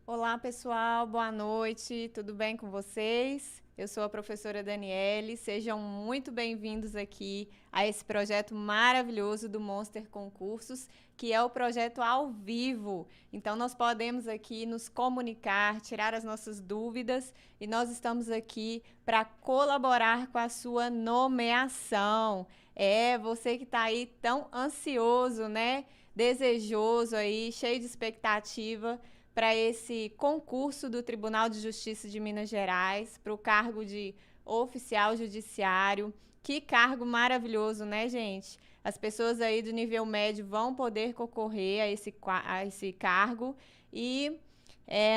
Olá, pessoal, boa noite, tudo bem com vocês? Eu sou a professora Daniele, sejam muito bem-vindos aqui a esse projeto maravilhoso do Monster Concursos, que é o projeto ao vivo. Então, nós podemos aqui nos comunicar, tirar as nossas dúvidas e nós estamos aqui para colaborar com a sua nomeação. É, você que está aí tão ansioso, né? Desejoso aí, cheio de expectativa para esse concurso do Tribunal de Justiça de Minas Gerais, para o cargo de oficial judiciário. Que cargo maravilhoso, né, gente? As pessoas aí do nível médio vão poder concorrer a esse cargo e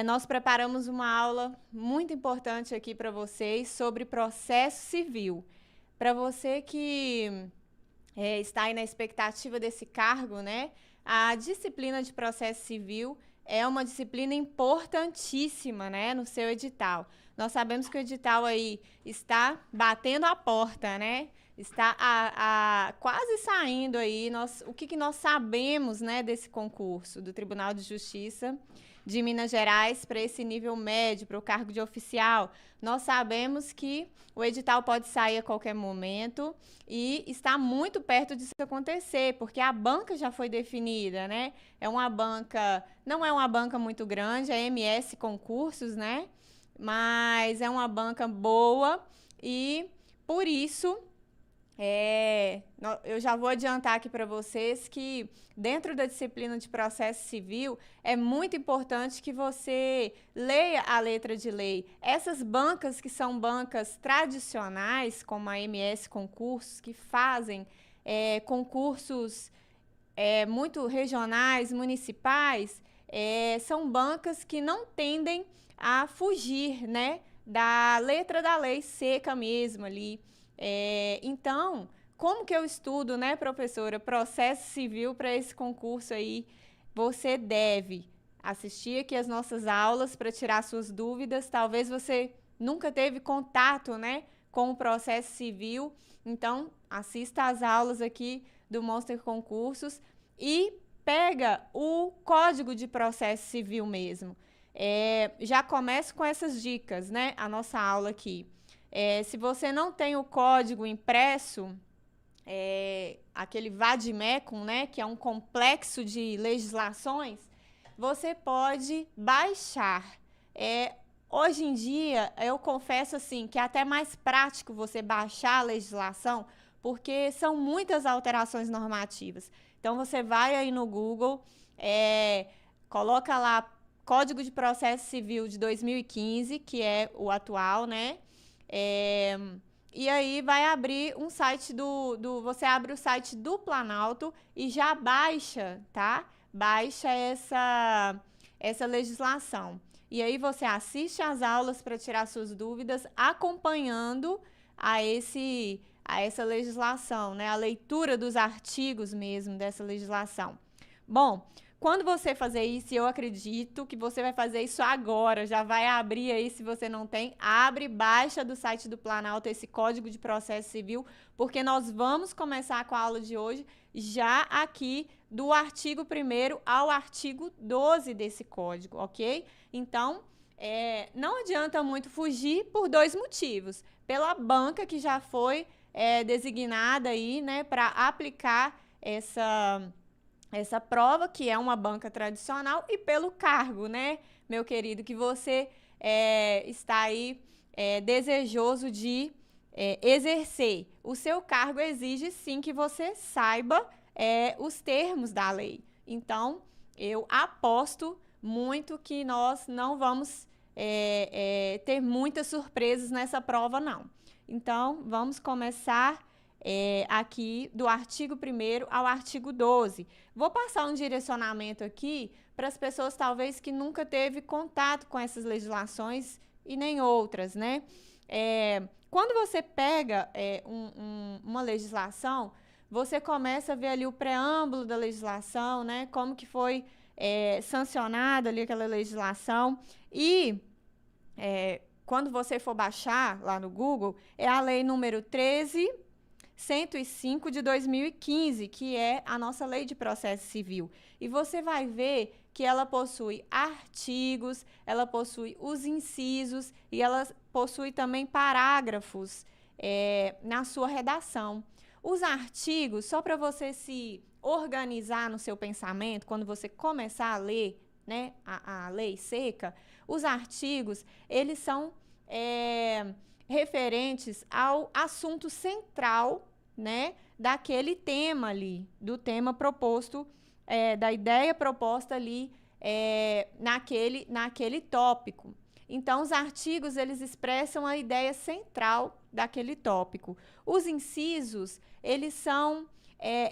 nós preparamos uma aula muito importante aqui para vocês sobre processo civil. Para você que está aí na expectativa desse cargo, né? A disciplina de processo civil é uma disciplina importantíssima, né, no seu edital. Nós sabemos que o edital aí está batendo a porta, né? Está quase saindo aí. O que nós sabemos, né, desse concurso do Tribunal de Justiça de Minas Gerais para esse nível médio, para o cargo de oficial? Nós sabemos que o edital pode sair a qualquer momento e está muito perto disso acontecer, porque a banca já foi definida, né? Não é uma banca muito grande, é MS Concursos, né? Mas é uma banca boa e por isso eu já vou adiantar aqui para vocês que dentro da disciplina de processo civil é muito importante que você leia a letra de lei. Essas bancas que são bancas tradicionais, como a MS Concursos, que fazem concursos muito regionais, municipais, são bancas que não tendem a fugir, né, da letra da lei seca mesmo ali. Então, como que eu estudo, né, professora, processo civil para esse concurso aí? Você deve assistir aqui as nossas aulas para tirar suas dúvidas. Talvez você nunca teve contato, né, com o processo civil. Então, assista às aulas aqui do Monster Concursos e pega o Código de Processo Civil mesmo. Já começo com essas dicas, né, a nossa aula aqui. Se você não tem o código impresso, aquele vade-mecum, né, que é um complexo de legislações, você pode baixar. Hoje em dia, eu confesso assim, que é até mais prático você baixar a legislação, porque são muitas alterações normativas. Então, você vai aí no Google, coloca lá Código de Processo Civil de 2015, que é o atual, né? E aí vai abrir um site você abre o site do Planalto e já baixa, tá? Baixa essa legislação. E aí você assiste às aulas para tirar suas dúvidas, acompanhando essa legislação, né? A leitura dos artigos mesmo dessa legislação. Bom, quando você fazer isso, eu acredito que você vai fazer isso agora, já vai abrir aí, se você não tem, abre, baixa do site do Planalto esse Código de Processo Civil, porque nós vamos começar com a aula de hoje já aqui do artigo 1º ao artigo 12 desse código, ok? Então, não adianta muito fugir por dois motivos. Pela banca que já foi designada aí, né, para aplicar essa prova, que é uma banca tradicional, e pelo cargo, né, meu querido, que você está aí desejoso de exercer. O seu cargo exige, sim, que você saiba os termos da lei. Então, eu aposto muito que nós não vamos ter muitas surpresas nessa prova, não. Então, vamos começar aqui do artigo 1º ao artigo 12. Vou passar um direcionamento aqui para as pessoas talvez que nunca teve contato com essas legislações e nem outras, né? Quando você pega uma legislação, você começa a ver ali o preâmbulo da legislação, né? Como que foi sancionada ali aquela legislação e quando você for baixar lá no Google, é a lei número 13.105 de 2015, que é a nossa lei de processo civil. E você vai ver que ela possui artigos, ela possui os incisos e ela possui também parágrafos na sua redação. Os artigos, só para você se organizar no seu pensamento, quando você começar a ler, né, a lei seca, os artigos, eles são referentes ao assunto central, né, daquele tema ali, do tema proposto, da ideia proposta ali naquele tópico. Então, os artigos, eles expressam a ideia central daquele tópico. Os incisos, eles são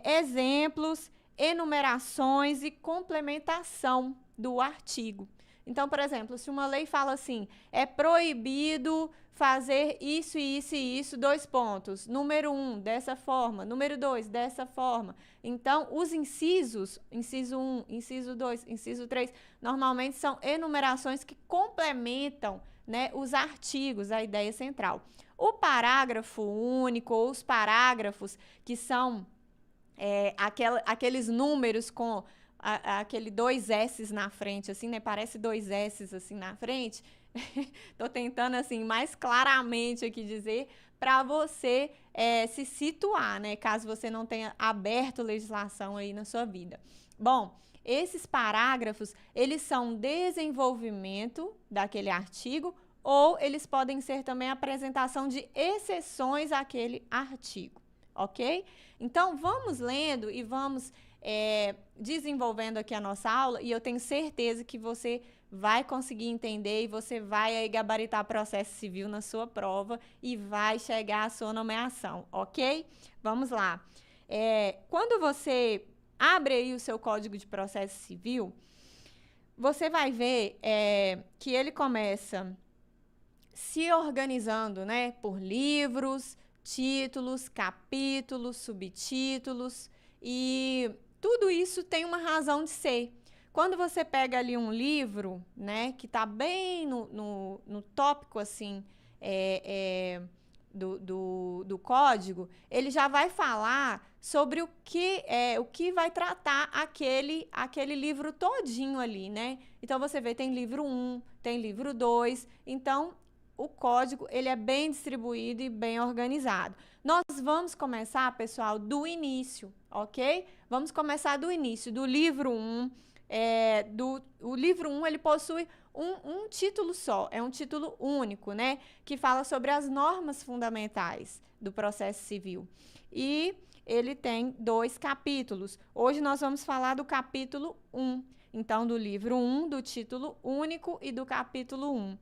exemplos, enumerações e complementação do artigo. Então, por exemplo, se uma lei fala assim, é proibido fazer isso e isso e isso, 2 pontos. Número 1, dessa forma. Número 2, dessa forma. Então, os incisos, inciso 1, inciso 2, inciso 3, normalmente são enumerações que complementam, né, os artigos, a ideia central. O parágrafo único ou os parágrafos, que são aqueles números com aquele 2 S's na frente, assim, né? Parece 2 S's assim na frente. Tô tentando, assim, mais claramente aqui dizer para você se situar, né? Caso você não tenha aberto legislação aí na sua vida. Bom, esses parágrafos, eles são desenvolvimento daquele artigo ou eles podem ser também apresentação de exceções àquele artigo, ok? Então, vamos lendo e vamos desenvolvendo aqui a nossa aula e eu tenho certeza que você vai conseguir entender e você vai aí gabaritar processo civil na sua prova e vai chegar à sua nomeação, ok? Vamos lá. Quando você abre aí o seu Código de Processo Civil, você vai ver que ele começa se organizando, né, por livros, títulos, capítulos, subtítulos e tudo isso tem uma razão de ser. Quando você pega ali um livro, né, que está bem no tópico, assim, do código, ele já vai falar sobre o que vai tratar aquele livro todinho ali, né? Então, você vê, tem livro 1, tem livro 2, então, o código, ele é bem distribuído e bem organizado. Nós vamos começar, pessoal, do início, ok? Vamos começar do início, do livro 1. O livro 1, ele possui um título só, é um título único, né? Que fala sobre as normas fundamentais do processo civil. E ele tem 2 capítulos. Hoje nós vamos falar do capítulo 1. Então, do livro 1, do título único e do capítulo 1.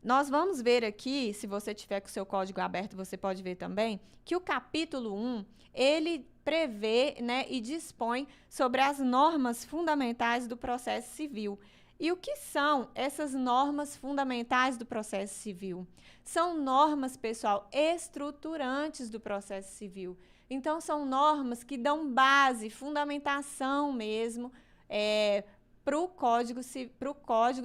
Nós vamos ver aqui, se você tiver com o seu código aberto, você pode ver também, que o capítulo 1, ele prevê, né, e dispõe sobre as normas fundamentais do processo civil. E o que são essas normas fundamentais do processo civil? São normas, pessoal, estruturantes do processo civil. Então, são normas que dão base, fundamentação mesmo, para o Código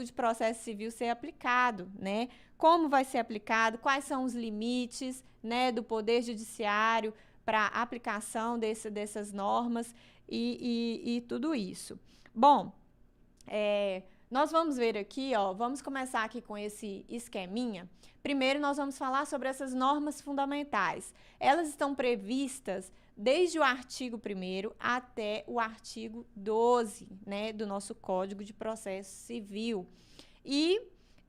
de Processo Civil ser aplicado, né? Como vai ser aplicado, quais são os limites, né, do Poder Judiciário para a aplicação dessas normas e tudo isso. Bom, nós vamos ver aqui, vamos começar aqui com esse esqueminha. Primeiro, nós vamos falar sobre essas normas fundamentais. Elas estão previstas desde o artigo 1º até o artigo 12, né, do nosso Código de Processo Civil. E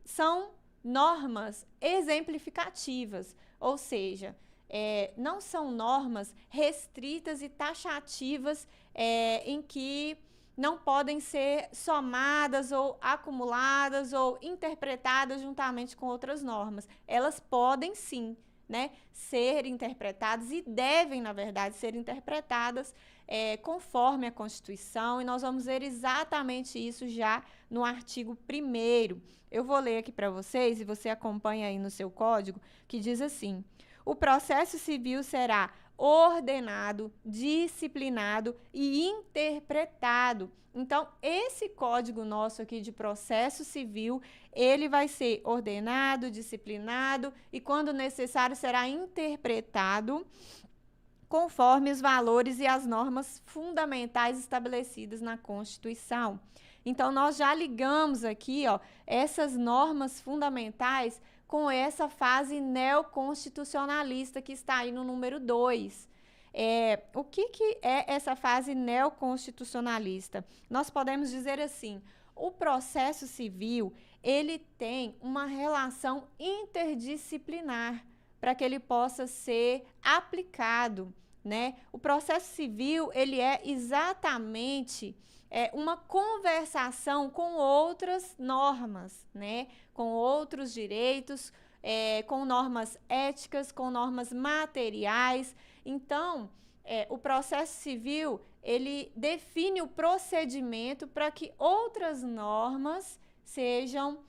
são normas exemplificativas, ou seja, não são normas restritas e taxativas em que não podem ser somadas ou acumuladas ou interpretadas juntamente com outras normas. Elas podem sim, né, ser interpretadas e devem, na verdade, ser interpretadas conforme a Constituição, e nós vamos ver exatamente isso já no artigo 1º. Eu vou ler aqui para vocês e você acompanha aí no seu código, que diz assim: o processo civil será ordenado, disciplinado e interpretado. Então, esse código nosso aqui de processo civil, ele vai ser ordenado, disciplinado e, quando necessário, será interpretado conforme os valores e as normas fundamentais estabelecidas na Constituição. Então, nós já ligamos aqui, ó, essas normas fundamentais com essa fase neoconstitucionalista que está aí no número 2. O que é essa fase neoconstitucionalista? Nós podemos dizer assim, o processo civil, ele tem uma relação interdisciplinar para que ele possa ser aplicado, né? O processo civil, ele é exatamente uma conversação com outras normas, né? Com outros direitos, com normas éticas, com normas materiais. Então, o processo civil, ele define o procedimento para que outras normas sejam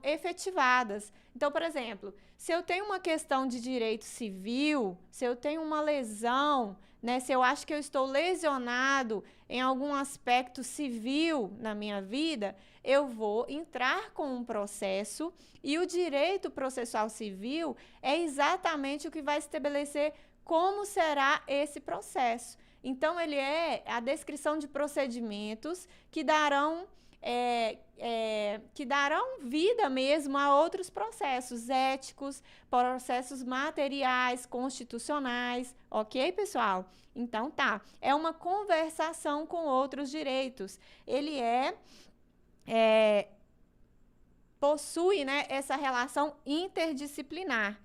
efetivadas. Então, por exemplo, se eu tenho uma questão de direito civil, se eu tenho uma lesão, né, se eu acho que eu estou lesionado em algum aspecto civil na minha vida, eu vou entrar com um processo e o direito processual civil é exatamente o que vai estabelecer como será esse processo. Então, ele é a descrição de procedimentos que darão vida mesmo a outros processos éticos, processos materiais, constitucionais, ok, pessoal? Então, tá, é uma conversação com outros direitos. Ele possui, né, essa relação interdisciplinar,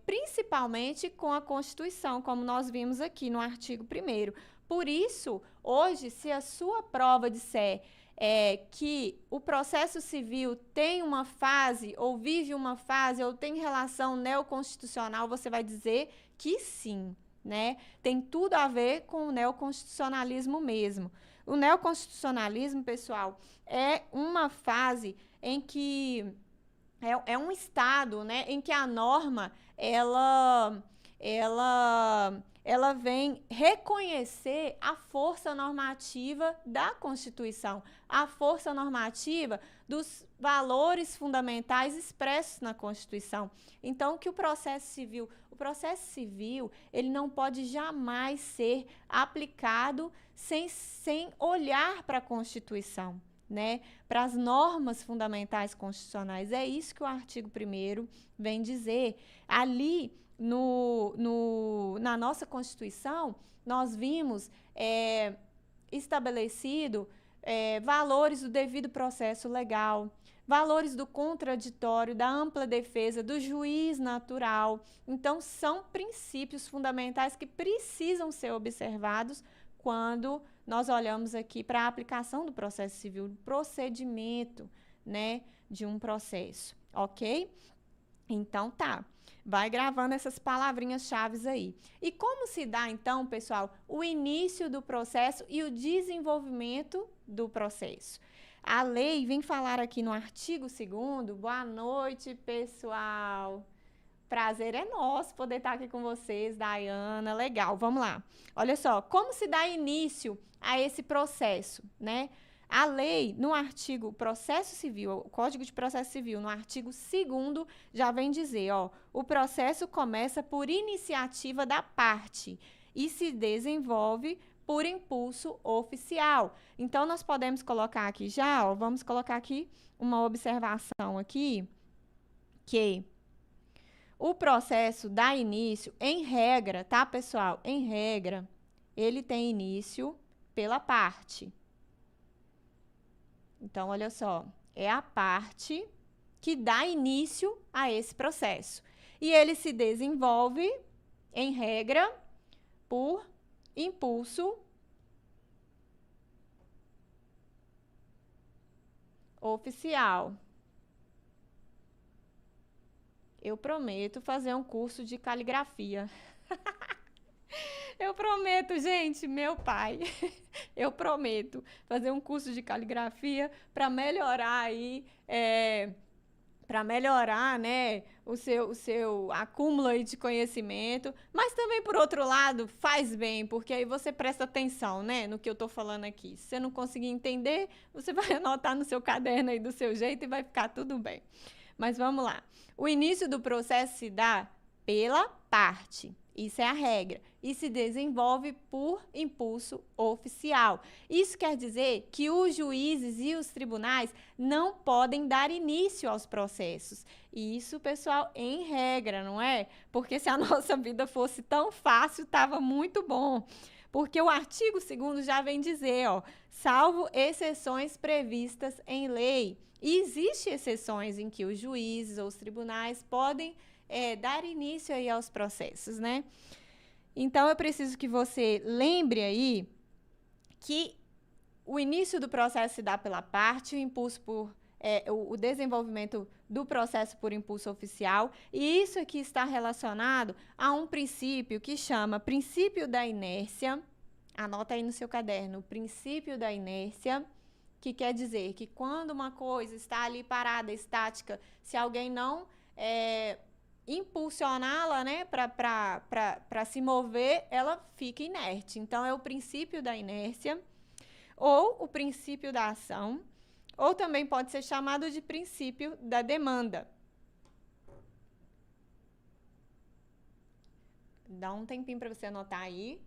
principalmente com a Constituição, como nós vimos aqui no artigo 1º. Por isso, hoje, se a sua prova disser que o processo civil tem uma fase, ou vive uma fase, ou tem relação neoconstitucional, você vai dizer que sim, né? Tem tudo a ver com o neoconstitucionalismo mesmo. O neoconstitucionalismo, pessoal, é uma fase em que é um estado, né, em que a norma ela vem reconhecer a força normativa da Constituição, a força normativa dos valores fundamentais expressos na Constituição. Então, que o processo civil, ele não pode jamais ser aplicado sem olhar para a Constituição, né? Para as normas fundamentais constitucionais. É isso que o artigo 1º vem dizer. Ali, na nossa Constituição, nós vimos estabelecido valores do devido processo legal, valores do contraditório, da ampla defesa, do juiz natural. Então, são princípios fundamentais que precisam ser observados quando nós olhamos aqui para a aplicação do processo civil, do procedimento, né, de um processo, ok? Então, tá. Vai gravando essas palavrinhas-chave aí. E como se dá, então, pessoal, o início do processo e o desenvolvimento do processo? A lei vem falar aqui no artigo 2º. Boa noite, pessoal. Prazer é nosso poder estar aqui com vocês, Dayana. Legal, vamos lá. Olha só, como se dá início a esse processo, né? A lei, no artigo Processo Civil, o Código de Processo Civil, no artigo 2º, já vem dizer, ó, o processo começa por iniciativa da parte e se desenvolve por impulso oficial. Então, nós podemos colocar aqui já, ó, vamos colocar aqui uma observação aqui, que o processo dá início, em regra, tá, pessoal? Em regra, ele tem início pela parte. Então, olha só, é a parte que dá início a esse processo. E ele se desenvolve, em regra, por impulso oficial. Eu prometo fazer um curso de caligrafia. Eu prometo, gente, meu pai, eu prometo fazer um curso de caligrafia para melhorar aí, para melhorar, né, o seu acúmulo aí de conhecimento, mas também, por outro lado, faz bem, porque aí você presta atenção, né, no que eu estou falando aqui. Se você não conseguir entender, você vai anotar no seu caderno aí do seu jeito e vai ficar tudo bem. Mas vamos lá. O início do processo se dá pela parte. Isso é a regra. E se desenvolve por impulso oficial. Isso quer dizer que os juízes e os tribunais não podem dar início aos processos. E isso, pessoal, em regra, não é? Porque se a nossa vida fosse tão fácil, estava muito bom. Porque o artigo 2º já vem dizer, ó, salvo exceções previstas em lei. E existem exceções em que os juízes ou os tribunais podem dar início aí aos processos, né? Então, eu preciso que você lembre aí que o início do processo se dá pela parte, o impulso por o desenvolvimento do processo por impulso oficial, e isso aqui está relacionado a um princípio que chama princípio da inércia. Anota aí no seu caderno, o princípio da inércia, que quer dizer que quando uma coisa está ali parada, estática, se alguém não impulsioná-la, né, para se mover, ela fica inerte. Então, é o princípio da inércia, ou o princípio da ação, ou também pode ser chamado de princípio da demanda. Dá um tempinho para você anotar aí.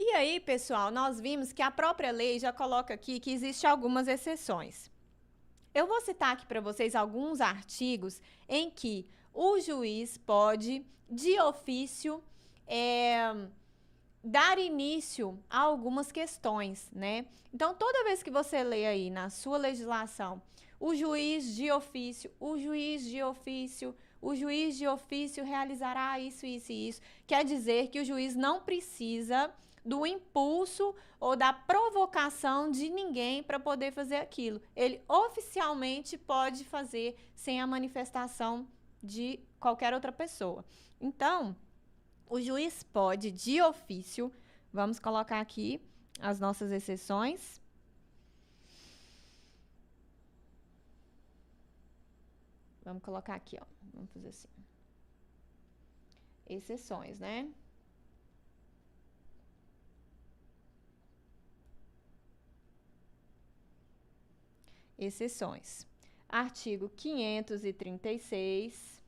E aí, pessoal, nós vimos que a própria lei já coloca aqui que existem algumas exceções. Eu vou citar aqui para vocês alguns artigos em que o juiz pode, de ofício, dar início a algumas questões, né? Então, toda vez que você lê aí na sua legislação, o juiz de ofício, o juiz de ofício, o juiz de ofício realizará isso, isso e isso, quer dizer que o juiz não precisa do impulso ou da provocação de ninguém para poder fazer aquilo. Ele oficialmente pode fazer sem a manifestação de qualquer outra pessoa. Então, o juiz pode, de ofício, vamos colocar aqui as nossas exceções. Vamos colocar aqui, ó. Vamos fazer assim. Exceções, né? Exceções. Artigo 536.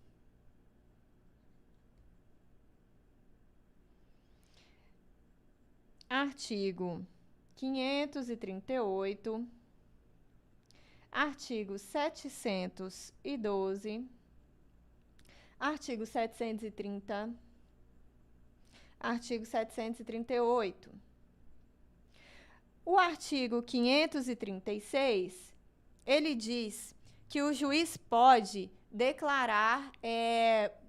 Artigo 538. Artigo 712. Artigo 730. Artigo 738. O artigo 536, ele diz que o juiz pode declarar,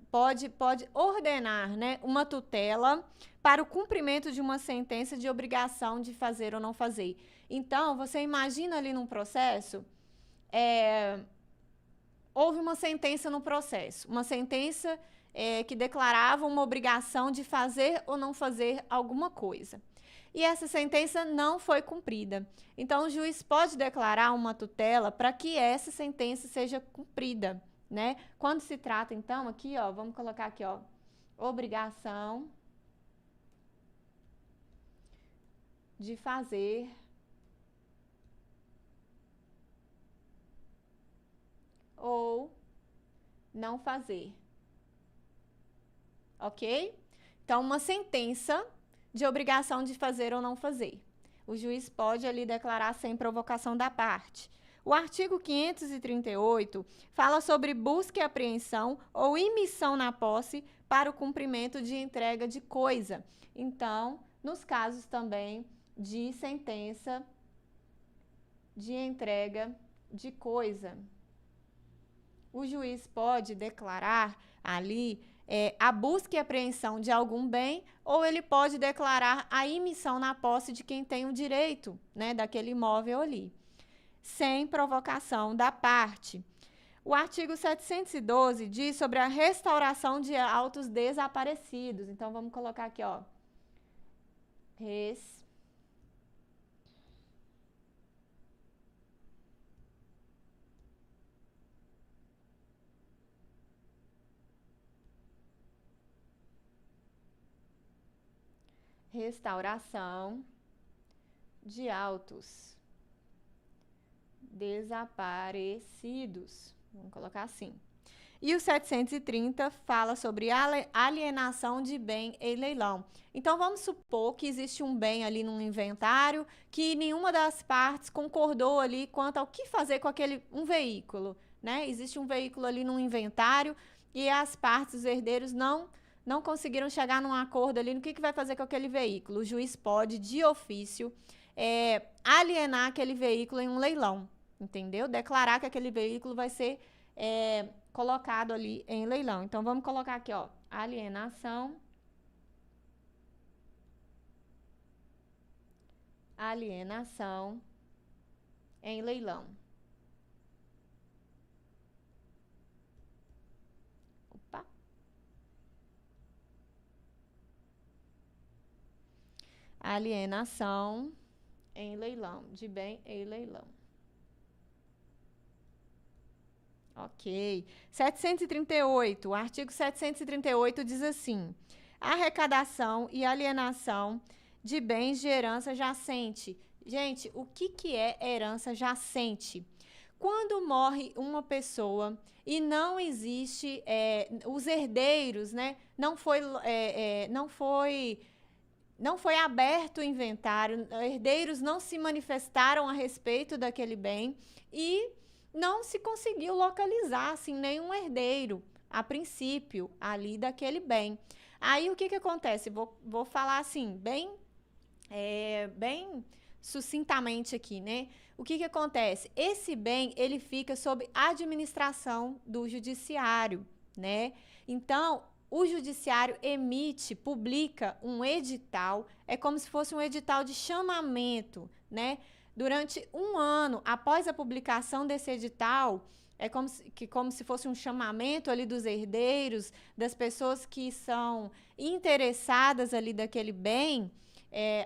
pode ordenar, né, uma tutela para o cumprimento de uma sentença de obrigação de fazer ou não fazer. Então, você imagina ali num processo, houve uma sentença no processo, uma sentença que declarava uma obrigação de fazer ou não fazer alguma coisa. E essa sentença não foi cumprida. Então, o juiz pode declarar uma tutela para que essa sentença seja cumprida, né? Quando se trata, então, aqui, ó, vamos colocar aqui, ó, obrigação de fazer ou não fazer. Ok? Então, uma sentença de obrigação de fazer ou não fazer. O juiz pode ali declarar sem provocação da parte. O artigo 538 fala sobre busca e apreensão ou imissão na posse para o cumprimento de entrega de coisa. Então, nos casos também de sentença de entrega de coisa, o juiz pode declarar ali a busca e apreensão de algum bem, ou ele pode declarar a imissão na posse de quem tem o direito, né, daquele imóvel ali, sem provocação da parte. O artigo 712 diz sobre a restauração de autos desaparecidos. Então, vamos colocar aqui, ó. Restauração de autos desaparecidos. Vamos colocar assim. E o 730 fala sobre alienação de bem em leilão. Então, vamos supor que existe um bem ali num inventário que nenhuma das partes concordou ali quanto ao que fazer com um veículo, né? Existe um veículo ali num inventário e as partes, os herdeiros, não conseguiram chegar num acordo ali no que vai fazer com aquele veículo. O juiz pode, de ofício, alienar aquele veículo em um leilão, entendeu? Declarar que aquele veículo vai ser colocado ali em leilão. Então, vamos colocar aqui, ó, alienação em leilão. Opa. Alienação em leilão, de bem em leilão. Ok. 738, o artigo 738 diz assim: arrecadação e alienação de bens de herança jacente. Gente, o que é herança jacente? Quando morre uma pessoa e não existe, os herdeiros, né? Não foi aberto o inventário, herdeiros não se manifestaram a respeito daquele bem e não se conseguiu localizar, assim, nenhum herdeiro, a princípio, ali daquele bem. Aí, o que acontece? Vou falar, assim, bem sucintamente aqui, né? O que acontece? Esse bem, ele fica sob administração do judiciário, né? Então, o judiciário publica um edital, é como se fosse um edital de chamamento, né? Durante um ano, após a publicação desse edital, é como se fosse um chamamento ali dos herdeiros, das pessoas que são interessadas ali daquele bem,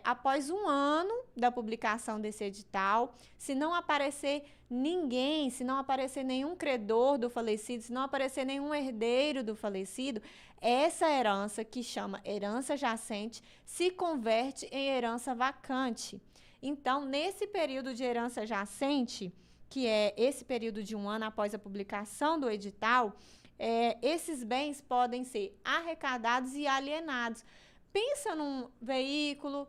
após um ano da publicação desse edital, se não aparecer ninguém, se não aparecer nenhum credor do falecido, se não aparecer nenhum herdeiro do falecido, essa herança, que chama herança jacente, se converte em herança vacante. Então, nesse período de herança jacente, que é esse período de um ano após a publicação do edital, esses bens podem ser arrecadados e alienados. Pensa num veículo,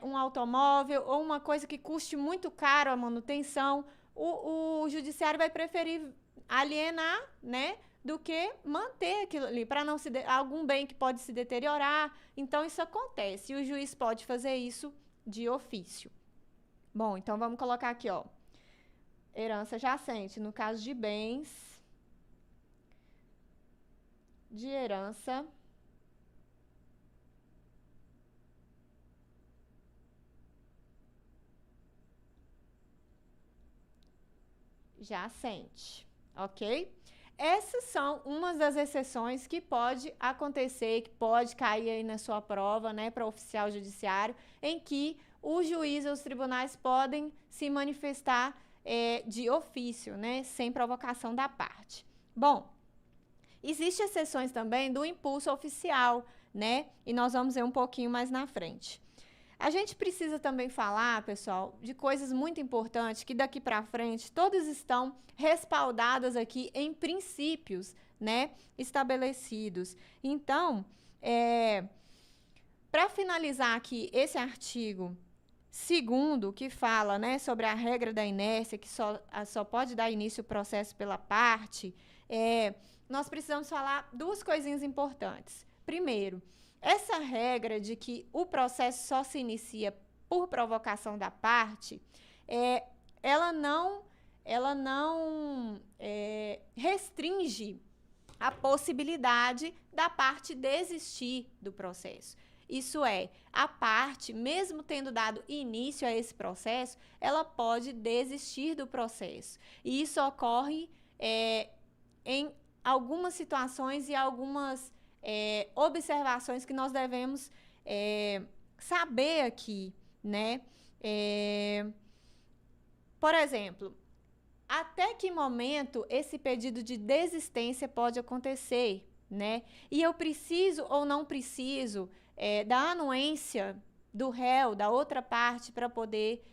um automóvel ou uma coisa que custe muito caro a manutenção, o judiciário vai preferir alienar, né, do que manter aquilo ali, para não algum bem que pode se deteriorar. Então, isso acontece e o juiz pode fazer isso de ofício. Bom, então vamos colocar aqui, ó, herança jacente, no caso de bens de herança jacente, ok? Essas são umas das exceções que pode acontecer, que pode cair aí na sua prova, né, para oficial judiciário, em que o juiz ou os tribunais podem se manifestar de ofício, né, sem provocação da parte. Bom, existem exceções também do impulso oficial, né, e nós vamos ver um pouquinho mais na frente. A gente precisa também falar, pessoal, de coisas muito importantes que daqui para frente todas estão respaldadas aqui em princípios, né, estabelecidos. Então, para finalizar aqui esse artigo 2º, que fala, né, sobre a regra da inércia, que só pode dar início ao processo pela parte, nós precisamos falar duas coisinhas importantes. Primeiro, essa regra de que o processo só se inicia por provocação da parte, ela não restringe a possibilidade da parte desistir do processo. Isso é, a parte, mesmo tendo dado início a esse processo, ela pode desistir do processo. E isso ocorre em algumas situações e algumas observações que nós devemos saber aqui, né? Por exemplo, até que momento esse pedido de desistência pode acontecer, né? E eu preciso ou não preciso da anuência do réu, da outra parte, para poder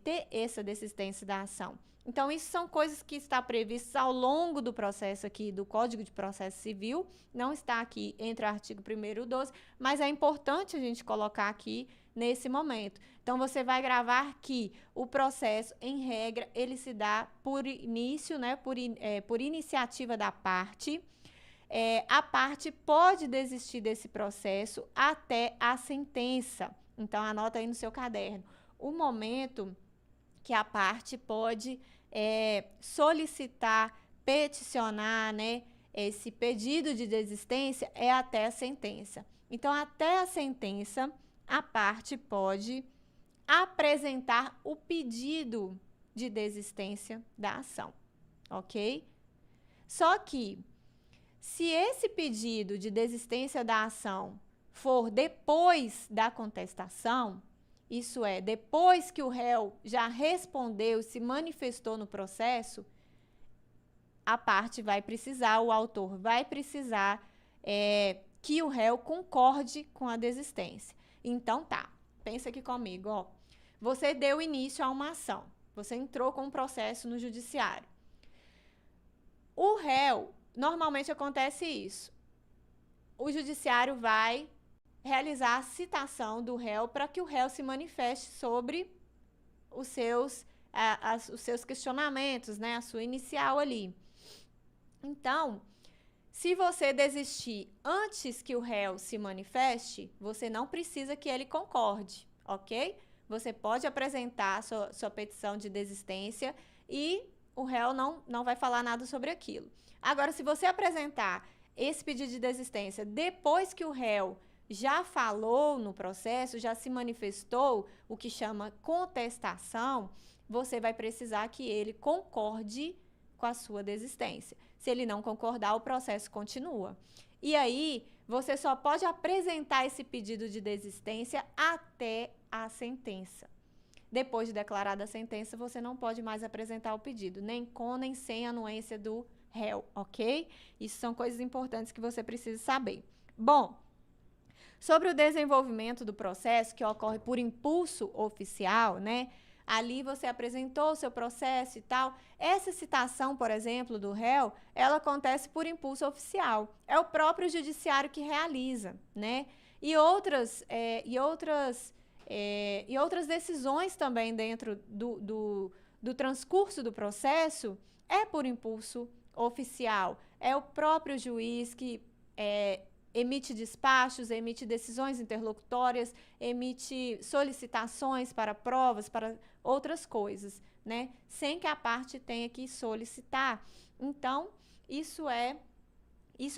ter essa desistência da ação. Então, isso são coisas que está previstas ao longo do processo aqui do Código de Processo Civil, não está aqui entre o artigo 1º e o 12, mas é importante a gente colocar aqui nesse momento. Então, você vai gravar que o processo, em regra, ele se dá por início, né, por iniciativa da parte. A parte pode desistir desse processo até a sentença. Então, anota aí no seu caderno. O momento que a parte pode solicitar, peticionar, né, esse pedido de desistência é até a sentença. Então, até a sentença, a parte pode apresentar o pedido de desistência da ação, ok? Só que, se esse pedido de desistência da ação for depois da contestação, isso é, depois que o réu já respondeu, se manifestou no processo, a parte vai precisar, o autor vai precisar que o réu concorde com a desistência. Então, tá, pensa aqui comigo, ó. Você deu início a uma ação, você entrou com um processo no judiciário. O réu, normalmente acontece isso, o judiciário vai realizar a citação do réu para que o réu se manifeste sobre os seus questionamentos, né, a sua inicial ali. Então, se você desistir antes que o réu se manifeste, você não precisa que ele concorde, ok? Você pode apresentar sua petição de desistência e o réu não vai falar nada sobre aquilo. Agora, se você apresentar esse pedido de desistência depois que o réu já falou no processo, já se manifestou, o que chama contestação, você vai precisar que ele concorde com a sua desistência. Se ele não concordar, o processo continua. E aí, você só pode apresentar esse pedido de desistência até a sentença. Depois de declarada a sentença, você não pode mais apresentar o pedido, nem com nem sem anuência do réu, ok? Isso são coisas importantes que você precisa saber. Bom, sobre o desenvolvimento do processo, que ocorre por impulso oficial, né? Ali você apresentou o seu processo e tal. Essa citação, por exemplo, do réu, ela acontece por impulso oficial. É o próprio judiciário que realiza, né? E outras decisões também dentro do transcurso do processo é por impulso oficial. É o próprio juiz que emite despachos, emite decisões interlocutórias, emite solicitações para provas, para outras coisas, né? Sem que a parte tenha que solicitar. Então, isso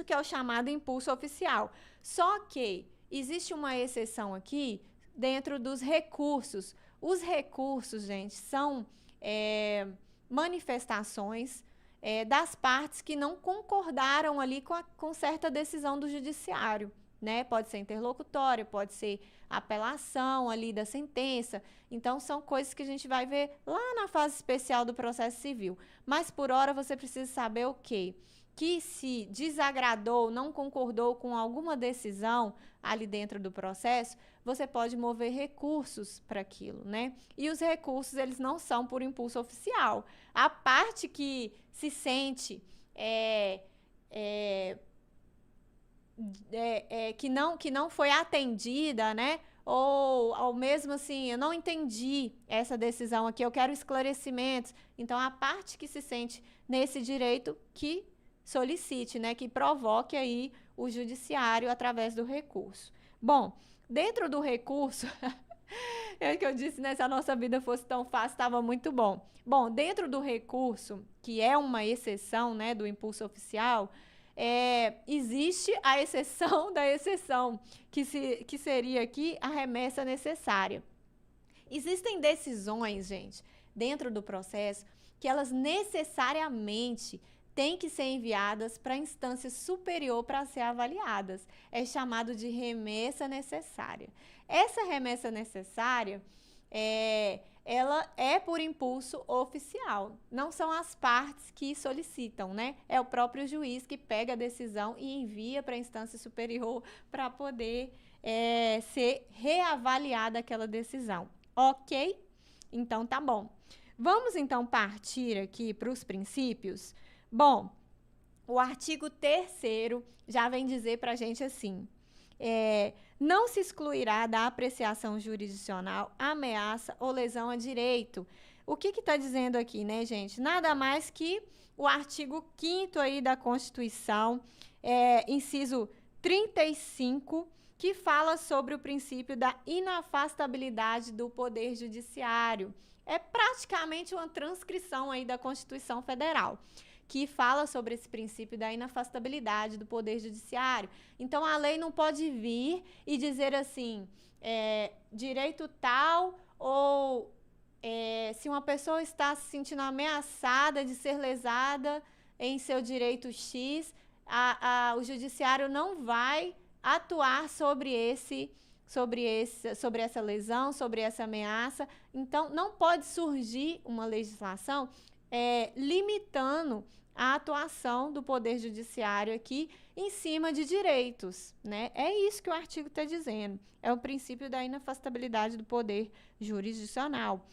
que é o chamado impulso oficial. Só que existe uma exceção aqui dentro dos recursos. Os recursos, gente, são manifestações das partes que não concordaram ali com certa decisão do judiciário, né? Pode ser interlocutória, pode ser apelação ali da sentença. Então, são coisas que a gente vai ver lá na fase especial do processo civil. Mas, por hora, você precisa saber o quê? Que se desagradou, não concordou com alguma decisão ali dentro do processo, você pode mover recursos para aquilo, né? E os recursos, eles não são por impulso oficial. A parte que se sente que não foi atendida, né? Ou mesmo assim, eu não entendi essa decisão aqui, eu quero esclarecimentos. Então, a parte que se sente nesse direito que solicite, né? Que provoque aí o judiciário através do recurso. Bom, dentro do recurso, é que eu disse, né? Se a nossa vida fosse tão fácil, estava muito bom. Bom, dentro do recurso, que é uma exceção, né? Do impulso oficial, existe a exceção da exceção, que seria aqui a remessa necessária. Existem decisões, gente, dentro do processo, que elas necessariamente têm que ser enviadas para a instância superior para ser avaliadas. É chamado de remessa necessária. Essa remessa necessária, ela é por impulso oficial. Não são as partes que solicitam, né? É o próprio juiz que pega a decisão e envia para a instância superior para poder ser reavaliada aquela decisão. Ok? Então, tá bom. Vamos, então, partir aqui para os princípios? Bom, o artigo 3º já vem dizer para a gente assim, não se excluirá da apreciação jurisdicional ameaça ou lesão a direito. O que está dizendo aqui, né, gente? Nada mais que o artigo 5º aí da Constituição, inciso 35, que fala sobre o princípio da inafastabilidade do Poder Judiciário. É praticamente uma transcrição aí da Constituição Federal, que fala sobre esse princípio da inafastabilidade do Poder Judiciário. Então, a lei não pode vir e dizer assim, direito tal, ou se uma pessoa está se sentindo ameaçada de ser lesada em seu direito X, o Judiciário não vai atuar sobre essa lesão, sobre essa ameaça. Então, não pode surgir uma legislação limitando a atuação do Poder Judiciário aqui em cima de direitos, né? É isso que o artigo está dizendo. É o princípio da inafastabilidade do Poder Jurisdicional.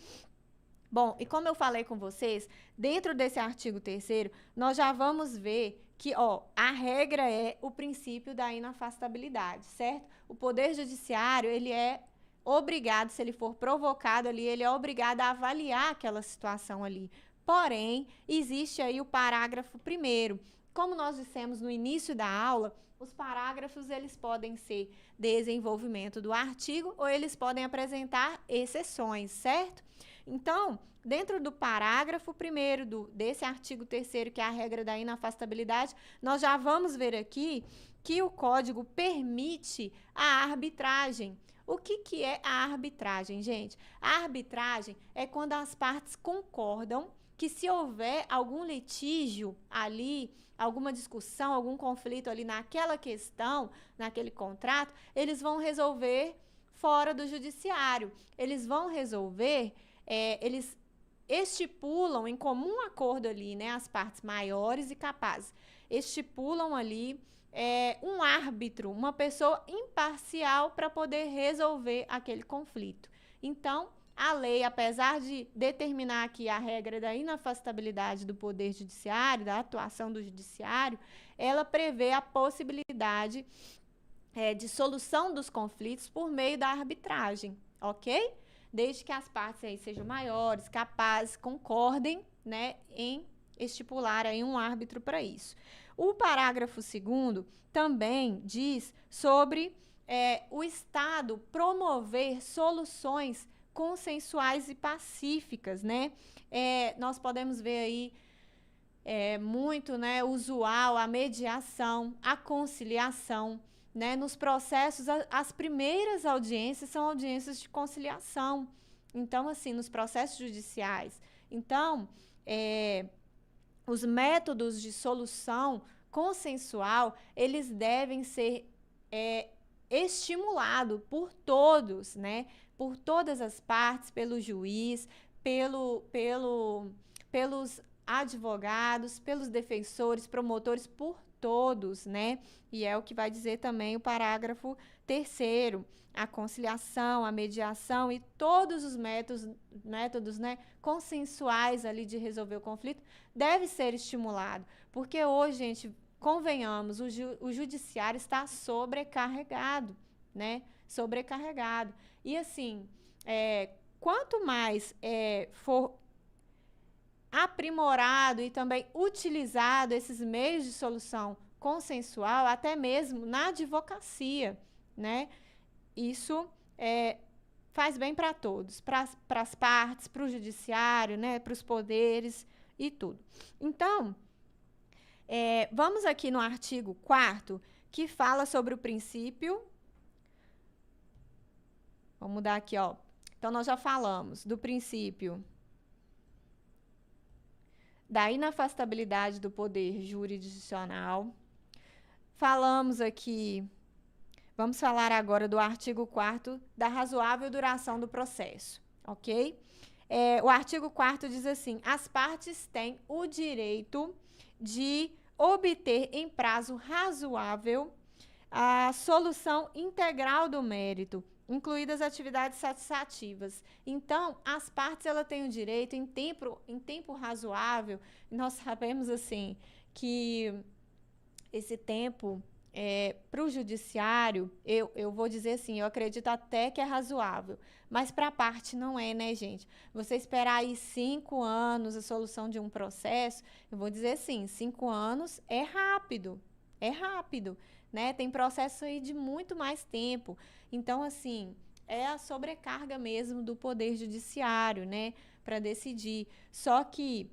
Bom, e como eu falei com vocês, dentro desse artigo 3º, nós já vamos ver que, a regra é o princípio da inafastabilidade, certo? O Poder Judiciário, ele é obrigado, se ele for provocado ali, ele é obrigado a avaliar aquela situação ali. Porém, existe aí o parágrafo 1º. Como nós dissemos no início da aula, os parágrafos, eles podem ser desenvolvimento do artigo ou eles podem apresentar exceções, certo? Então, dentro do parágrafo 1º desse artigo 3º, que é a regra da inafastabilidade, nós já vamos ver aqui que o Código permite a arbitragem. O que é a arbitragem, gente? A arbitragem é quando as partes concordam que, se houver algum litígio ali, alguma discussão, algum conflito ali naquela questão, naquele contrato, eles vão resolver fora do judiciário. Eles vão resolver, eles estipulam em comum acordo ali, né, as partes maiores e capazes, estipulam ali um árbitro, uma pessoa imparcial para poder resolver aquele conflito. Então, a lei, apesar de determinar aqui a regra da inafastabilidade do Poder Judiciário, da atuação do Judiciário, ela prevê a possibilidade de solução dos conflitos por meio da arbitragem, ok? Desde que as partes aí sejam maiores, capazes, concordem, né, em estipular aí um árbitro para isso. O parágrafo 2º também diz sobre o Estado promover soluções consensuais e pacíficas, né? Nós podemos ver aí muito, né, usual a mediação, a conciliação, né? Nos processos, as primeiras audiências são audiências de conciliação. Então, assim, nos processos judiciais. Então, os métodos de solução consensual, eles devem ser estimulados por todos, né? Por todas as partes, pelo juiz, pelos advogados, pelos defensores, promotores, por todos, né? E é o que vai dizer também o parágrafo 3º. A conciliação, a mediação e todos os métodos, né, consensuais ali de resolver o conflito deve ser estimulado. Porque hoje, gente, convenhamos, o judiciário está sobrecarregado, né? Sobrecarregado. E assim, quanto mais for aprimorado e também utilizado esses meios de solução consensual, até mesmo na advocacia, né? Isso faz bem para todos, para as partes, para o judiciário, né? Para os poderes e tudo. Então, vamos aqui no artigo 4º, que fala sobre o princípio. Vamos mudar aqui, ó. Então, nós já falamos do princípio da inafastabilidade do poder jurisdicional. Falamos aqui, vamos falar agora do artigo 4º da razoável duração do processo, ok? O artigo 4º diz assim: as partes têm o direito de obter em prazo razoável a solução integral do mérito, incluídas atividades satisfativas. Então, as partes ela têm o direito em tempo razoável. Nós sabemos assim que esse tempo para o judiciário, eu vou dizer assim, eu acredito até que é razoável, mas para a parte não é, né, gente? Você esperar aí 5 anos a solução de um processo, eu vou dizer assim, 5 anos é rápido, né? Tem processo aí de muito mais tempo. Então, assim, é a sobrecarga mesmo do Poder Judiciário, né, para decidir. Só que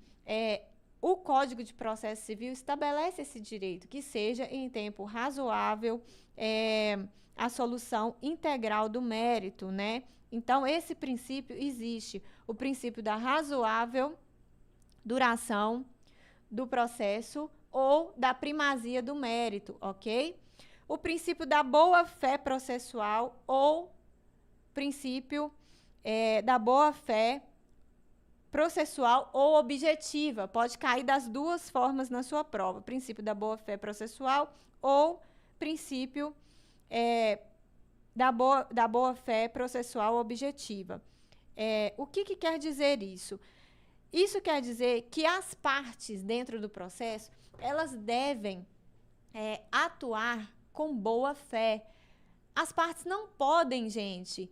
o Código de Processo Civil estabelece esse direito, que seja em tempo razoável a solução integral do mérito, né? Então, esse princípio existe, o princípio da razoável duração do processo ou da primazia do mérito, ok? O princípio da boa-fé processual ou princípio da boa-fé processual ou objetiva. Pode cair das duas formas na sua prova. Princípio da boa-fé processual ou princípio da boa-fé processual objetiva. O que quer dizer isso? Isso quer dizer que as partes dentro do processo, elas devem atuar com boa-fé. As partes não podem, gente,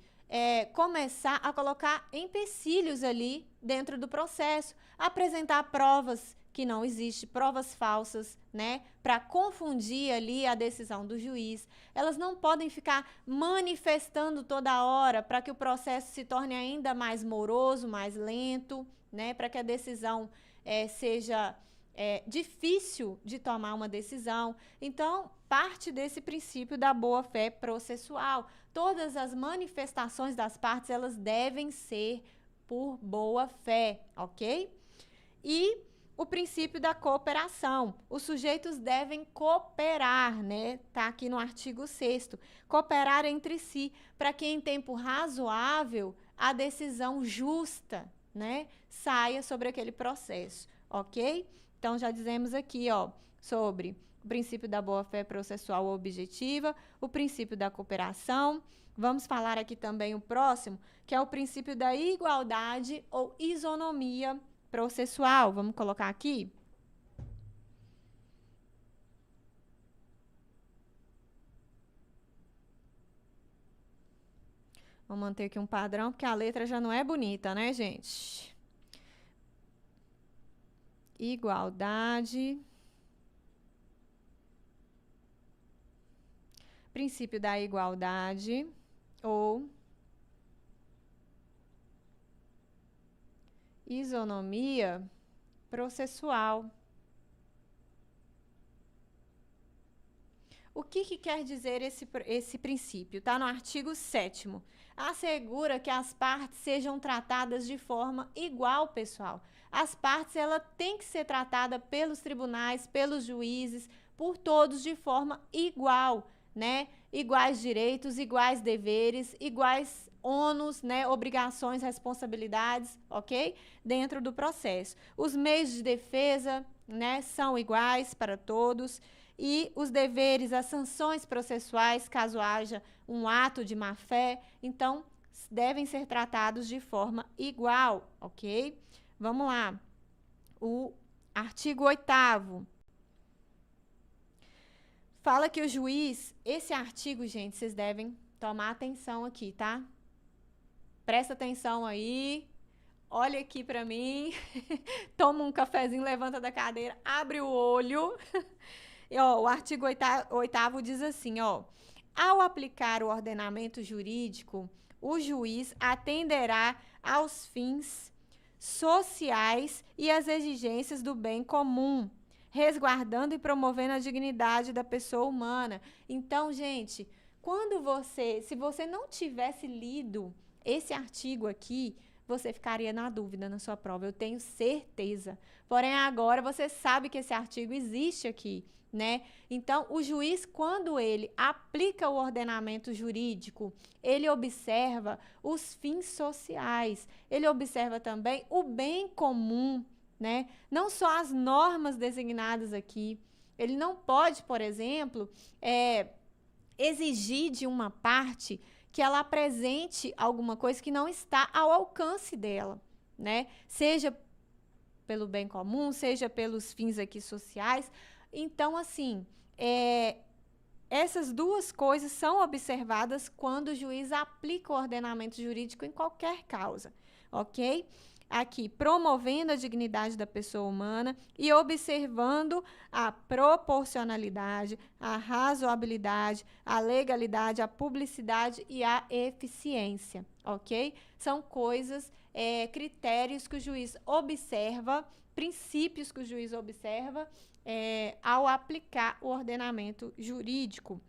começar a colocar empecilhos ali dentro do processo, apresentar provas que não existem, provas falsas, né, para confundir ali a decisão do juiz. Elas não podem ficar manifestando toda hora para que o processo se torne ainda mais moroso, mais lento, né, para que a decisão seja difícil de tomar uma decisão. Então, parte desse princípio da boa-fé processual. Todas as manifestações das partes, elas devem ser por boa-fé, ok? E o princípio da cooperação. Os sujeitos devem cooperar, né? Tá aqui no artigo 6º. Cooperar entre si, para que em tempo razoável a decisão justa, né, saia sobre aquele processo, ok? Então, já dizemos aqui, ó, sobre o princípio da boa-fé processual objetiva, o princípio da cooperação. Vamos falar aqui também o próximo, que é o princípio da igualdade ou isonomia processual. Vamos colocar aqui? Vamos manter aqui um padrão, porque a letra já não é bonita, né, gente? Igualdade. Princípio da igualdade ou isonomia processual. O que quer dizer esse princípio? Está no artigo 7º. Assegura que as partes sejam tratadas de forma igual, pessoal. As partes, ela tem que ser tratada pelos tribunais, pelos juízes, por todos de forma igual, né? Iguais direitos, iguais deveres, iguais ônus, né? Obrigações, responsabilidades, ok? Dentro do processo. Os meios de defesa, né, são iguais para todos. E os deveres, as sanções processuais, caso haja um ato de má-fé, então, devem ser tratados de forma igual, ok? Vamos lá. O artigo 8º. Fala que o juiz, esse artigo, gente, vocês devem tomar atenção aqui, tá? Presta atenção aí. Olha aqui para mim. Toma um cafezinho, levanta da cadeira, abre o olho. E, ó, o artigo 8º diz assim, ó: ao aplicar o ordenamento jurídico, o juiz atenderá aos fins sociais e às exigências do bem comum, resguardando e promovendo a dignidade da pessoa humana. Então, gente, se você não tivesse lido esse artigo aqui, você ficaria na dúvida na sua prova, eu tenho certeza. Porém, agora você sabe que esse artigo existe aqui, né? Então, o juiz, quando ele aplica o ordenamento jurídico, ele observa os fins sociais, ele observa também o bem comum, né? Não só as normas designadas aqui. Ele não pode, por exemplo, exigir de uma parte que ela apresente alguma coisa que não está ao alcance dela, né? Seja pelo bem comum, seja pelos fins aqui sociais. Então, assim, essas duas coisas são observadas quando o juiz aplica o ordenamento jurídico em qualquer causa, ok? Aqui, promovendo a dignidade da pessoa humana e observando a proporcionalidade, a razoabilidade, a legalidade, a publicidade e a eficiência, ok? São coisas, critérios que o juiz observa, princípios que o juiz observa ao aplicar o ordenamento jurídico.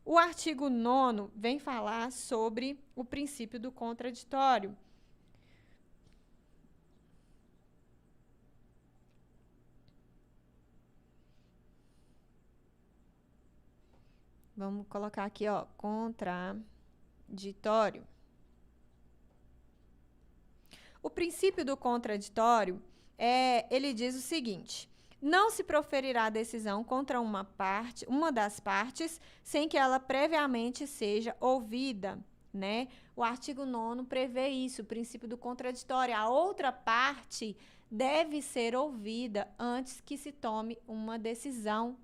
O artigo 9º vem falar sobre o princípio do contraditório. Vamos colocar aqui, ó, contraditório. O princípio do contraditório, ele diz o seguinte: não se proferirá decisão contra uma das partes, sem que ela previamente seja ouvida, né? O artigo 9º prevê isso, o princípio do contraditório. A outra parte deve ser ouvida antes que se tome uma decisão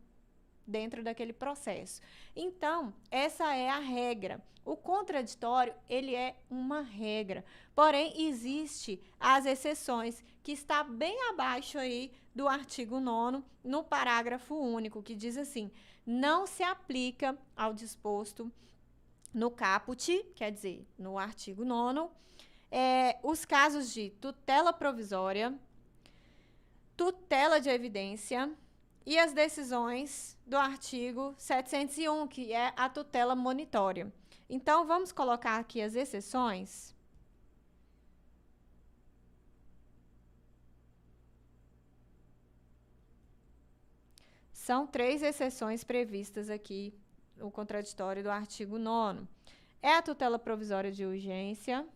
dentro daquele processo. Então, essa é a regra. O contraditório, ele é uma regra. Porém, existe as exceções, que está bem abaixo aí do artigo 9º, no parágrafo único, que diz assim: não se aplica ao disposto no caput, quer dizer, no artigo 9º, os casos de tutela provisória, tutela de evidência e as decisões do artigo 701, que é a tutela monitória. Então, vamos colocar aqui as exceções. São 3 exceções previstas aqui no contraditório do artigo 9º. É a tutela provisória de urgência,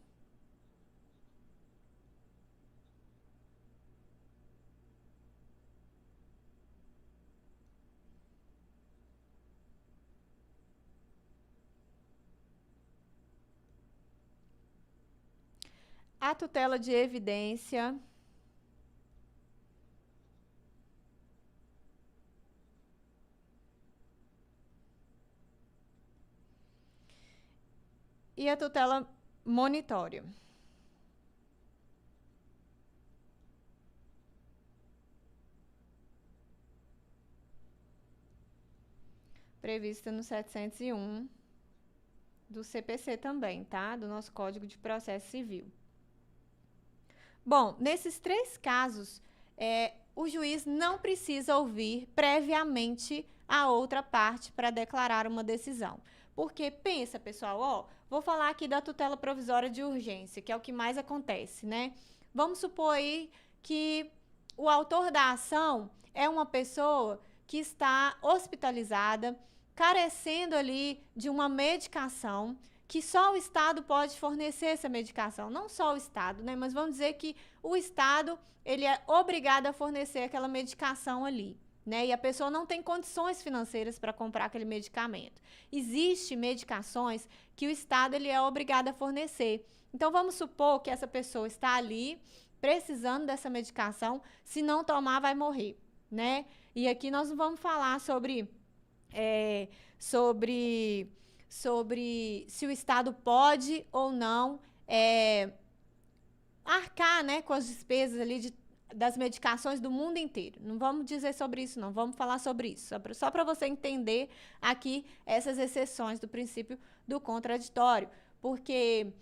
a tutela de evidência e a tutela monitória. Prevista no 701 do CPC também, tá? Do nosso Código de Processo Civil. Bom, nesses 3 casos, o juiz não precisa ouvir previamente a outra parte para declarar uma decisão. Porque, pensa, pessoal, ó, vou falar aqui da tutela provisória de urgência, que é o que mais acontece, né? Vamos supor aí que o autor da ação é uma pessoa que está hospitalizada, carecendo ali de uma medicação, que só o Estado pode fornecer essa medicação. Não só o Estado, né? Mas vamos dizer que o Estado, ele é obrigado a fornecer aquela medicação ali, né? E a pessoa não tem condições financeiras para comprar aquele medicamento. Existem medicações que o Estado, ele é obrigado a fornecer. Então, vamos supor que essa pessoa está ali precisando dessa medicação, se não tomar, vai morrer, né? E aqui nós não vamos falar sobre se o Estado pode ou não arcar, né, com as despesas ali das medicações do mundo inteiro. Não vamos dizer sobre isso, não. Vamos falar sobre isso. Só para você entender aqui essas exceções do princípio do contraditório. Porque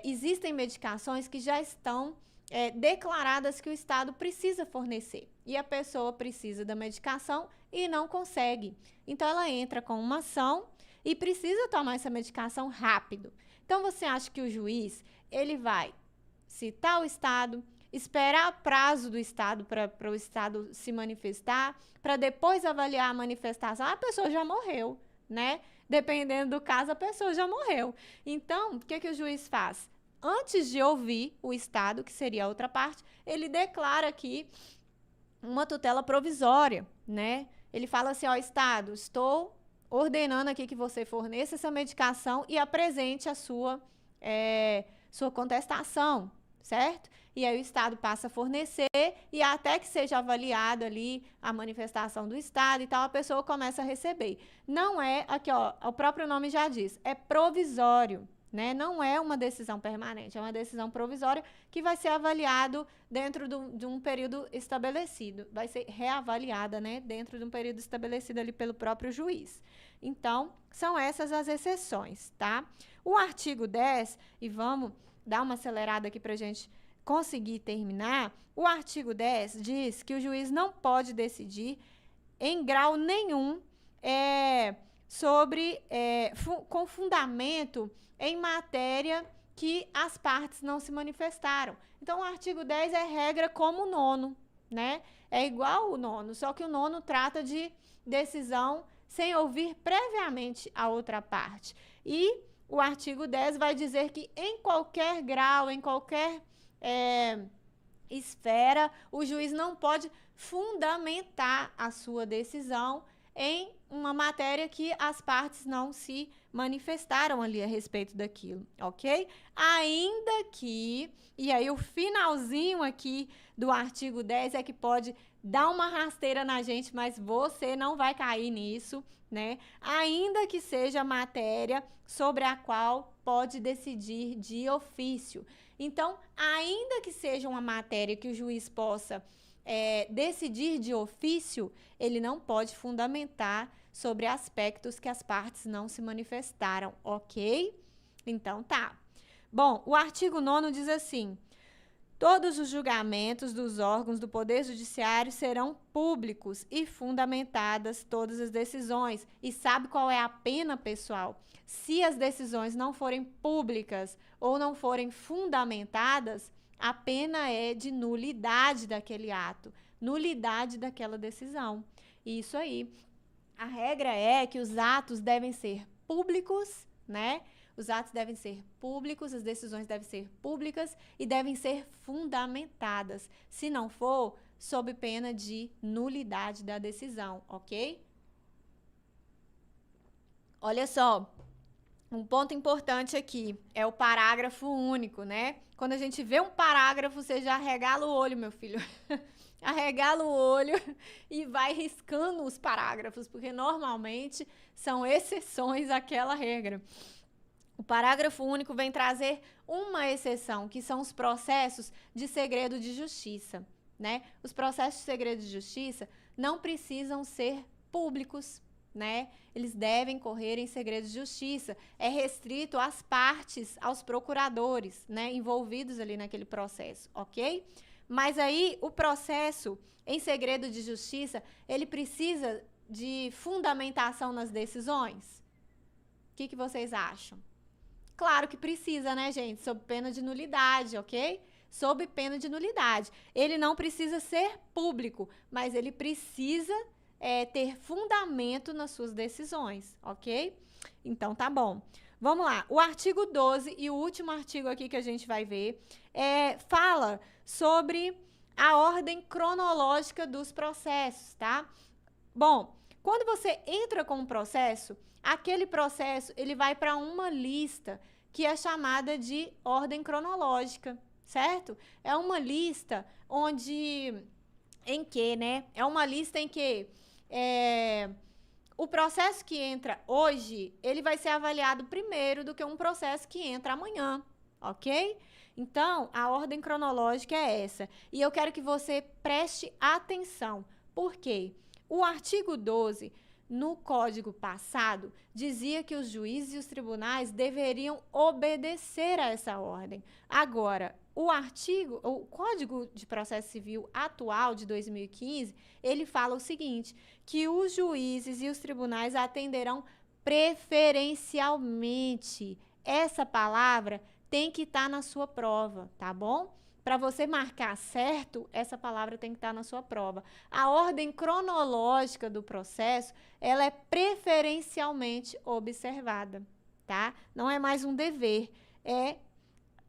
existem medicações que já estão declaradas que o Estado precisa fornecer. E a pessoa precisa da medicação e não consegue. Então, ela entra com uma ação e precisa tomar essa medicação rápido. Então, você acha que o juiz, ele vai citar o Estado, esperar o prazo do Estado para o Estado se manifestar, para depois avaliar a manifestação? A pessoa já morreu, né? Dependendo do caso, a pessoa já morreu. Então, o que o juiz faz? Antes de ouvir o Estado, que seria a outra parte, ele declara aqui uma tutela provisória, né? Ele fala assim, ó, Estado, estou ordenando aqui que você forneça essa medicação e apresente a sua contestação, certo? E aí o Estado passa a fornecer e até que seja avaliado ali a manifestação do Estado e tal, a pessoa começa a receber. Não é, aqui ó, o próprio nome já diz, é provisório, né? Não é uma decisão permanente, é uma decisão provisória que vai ser avaliado dentro de um período estabelecido, vai ser reavaliada, né? Dentro de um período estabelecido ali pelo próprio juiz. Então, são essas as exceções, tá? O artigo 10, e vamos dar uma acelerada aqui pra gente conseguir terminar, o artigo 10 diz que o juiz não pode decidir em grau nenhum com fundamento em matéria que as partes não se manifestaram. Então, o artigo 10 é regra como o nono, né? É igual o nono, só que o nono trata de decisão sem ouvir previamente a outra parte. E o artigo 10 vai dizer que em qualquer grau, em qualquer esfera, o juiz não pode fundamentar a sua decisão em uma matéria que as partes não se manifestaram ali a respeito daquilo, ok? Ainda que, e aí o finalzinho aqui do artigo 10 é que pode dar uma rasteira na gente, mas você não vai cair nisso, né? Ainda que seja matéria sobre a qual pode decidir de ofício. Então, ainda que seja uma matéria que o juiz possa decidir de ofício, ele não pode fundamentar sobre aspectos que as partes não se manifestaram, ok? Então, tá. Bom, o artigo 9º diz assim: todos os julgamentos dos órgãos do Poder Judiciário serão públicos e fundamentadas todas as decisões. E sabe qual é a pena, pessoal? Se as decisões não forem públicas ou não forem fundamentadas, a pena é de nulidade daquele ato, nulidade daquela decisão. Isso aí. A regra é que os atos devem ser públicos, né? Os atos devem ser públicos, as decisões devem ser públicas e devem ser fundamentadas. Se não for, sob pena de nulidade da decisão, ok? Olha só, um ponto importante aqui é o parágrafo único, né? Quando a gente vê um parágrafo, você já arregala o olho, meu filho. Arregala o olho e vai riscando os parágrafos, porque normalmente são exceções àquela regra. O parágrafo único vem trazer uma exceção, que são os processos de segredo de justiça, né? Os processos de segredo de justiça não precisam ser públicos, né? Eles devem correr em segredo de justiça. É restrito às partes, aos procuradores, né, envolvidos ali naquele processo, ok? Mas aí o processo em segredo de justiça, ele precisa de fundamentação nas decisões? O que vocês acham? Claro que precisa, né, gente? Sob pena de nulidade, ok? Sob pena de nulidade. Ele não precisa ser público, mas ele precisa ter fundamento nas suas decisões, ok? Então, tá bom. Vamos lá. O artigo 12 e o último artigo aqui que a gente vai ver fala sobre a ordem cronológica dos processos, tá? Bom, quando você entra com um processo, aquele processo ele vai para uma lista que é chamada de ordem cronológica, certo? É uma lista É uma lista em que o processo que entra hoje, ele vai ser avaliado primeiro do que um processo que entra amanhã, ok? Então, a ordem cronológica é essa. E eu quero que você preste atenção. Por quê? O artigo 12, no Código passado, dizia que os juízes e os tribunais deveriam obedecer a essa ordem. Agora, o Código de Processo Civil atual de 2015, ele fala o seguinte, que os juízes e os tribunais atenderão preferencialmente. Essa palavra tem que estar na sua prova, tá bom? Para você marcar certo, essa palavra tem que estar na sua prova. A ordem cronológica do processo, ela é preferencialmente observada, tá? Não é mais um dever,